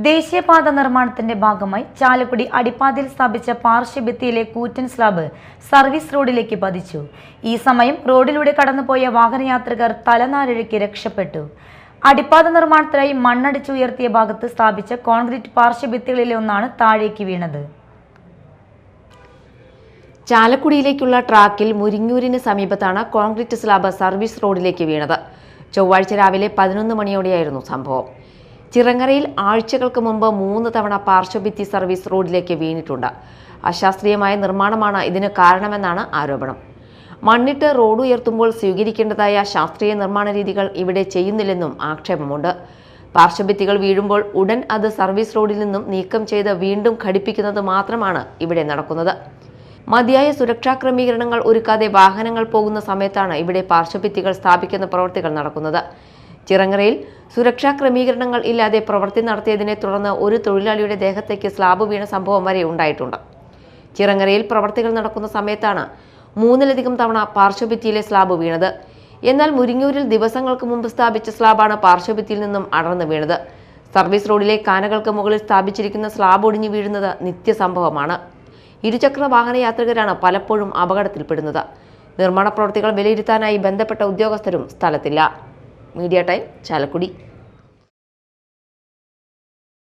ദേശീയപാത നിർമ്മാണത്തിന്റെ ഭാഗമായി ചാലക്കുടി അടിപ്പാതയിൽ സ്ഥാപിച്ച പാർശ്വഭിത്തിയിലെ കൂറ്റൻ സ്ലാബ് സർവീസ് റോഡിലേക്ക് പതിച്ചു. ഈ സമയം റോഡിലൂടെ കടന്നുപോയ വാഹനയാത്രികർ തലനാരിഴയ്ക്ക് രക്ഷപ്പെട്ടു. അടിപ്പാത നിർമ്മാണത്തിനായി മണ്ണടിച്ചുയർത്തിയ ഭാഗത്ത് സ്ഥാപിച്ച കോൺക്രീറ്റ് പാർശ്വഭിത്തികളിലെ ഒന്നാണ് താഴേക്ക് വീണത്. ചാലക്കുടിയിലേക്കുള്ള ട്രാക്കിൽ മുരിങ്ങൂരിന് സമീപത്താണ് കോൺക്രീറ്റ് സ്ലാബ് സർവീസ് റോഡിലേക്ക് വീണത്. ചൊവ്വാഴ്ച രാവിലെ 11 മണിയോടെയായിരുന്നു സംഭവം. ചിറങ്ങരയിൽ ആഴ്ചകൾക്ക് മുമ്പ് 3 തവണ പാർശ്വഭിത്തി സർവീസ് റോഡിലേക്ക് വീണിട്ടുണ്ട്. അശാസ്ത്രീയമായ നിർമ്മാണമാണ് ഇതിന് കാരണമെന്നാണ് ആരോപണം. മണ്ണിട്ട് റോഡ് ഉയർത്തുമ്പോൾ സ്വീകരിക്കേണ്ടതായ ശാസ്ത്രീയ നിർമ്മാണ രീതികൾ ഇവിടെ ചെയ്യുന്നില്ലെന്നും ആക്ഷേപമുണ്ട്. പാർശ്വഭിത്തികൾ വീഴുമ്പോൾ ഉടൻ അത് സർവീസ് റോഡിൽ നിന്നും നീക്കം ചെയ്ത് വീണ്ടും ഘടിപ്പിക്കുന്നത് മാത്രമാണ് ഇവിടെ നടക്കുന്നത്. മതിയായ സുരക്ഷാ ക്രമീകരണങ്ങൾ ഒരുക്കാതെ വാഹനങ്ങൾ പോകുന്ന സമയത്താണ് ഇവിടെ പാർശ്വഭിത്തികൾ സ്ഥാപിക്കുന്ന പ്രവൃത്തികൾ നടക്കുന്നത്. ചിറങ്ങരയിൽ സുരക്ഷാ ക്രമീകരണങ്ങൾ ഇല്ലാതെ പ്രവൃത്തി നടത്തിയതിനെ തുടർന്ന് ഒരു തൊഴിലാളിയുടെ ദേഹത്തേക്ക് സ്ലാബ് വീണ സംഭവം വരെ ഉണ്ടായിട്ടുണ്ട്. ചിറങ്ങരയിൽ പ്രവൃത്തികൾ നടക്കുന്ന സമയത്താണ് 3ലധികം തവണ പാർശ്വഭിത്തിയിലെ സ്ലാബ് വീണത്. എന്നാൽ മുരിങ്ങൂരിൽ ദിവസങ്ങൾക്ക് മുമ്പ് സ്ഥാപിച്ച സ്ലാബാണ് പാർശ്വഭിത്തിയിൽ നിന്നും അടർന്നു വീണത്. സർവീസ് റോഡിലെ കാനകൾക്ക് മുകളിൽ സ്ഥാപിച്ചിരിക്കുന്ന സ്ലാബ് ഒടിഞ്ഞു വീഴുന്നത് നിത്യസംഭവമാണ്. ഇരുചക്ര വാഹന യാത്രികരാണ് പലപ്പോഴും അപകടത്തിൽപ്പെടുന്നത്. നിർമ്മാണ പ്രവൃത്തികൾ വിലയിരുത്താനായി ബന്ധപ്പെട്ട ഉദ്യോഗസ്ഥരും സ്ഥലത്തില്ല. Media time, Chalakudy.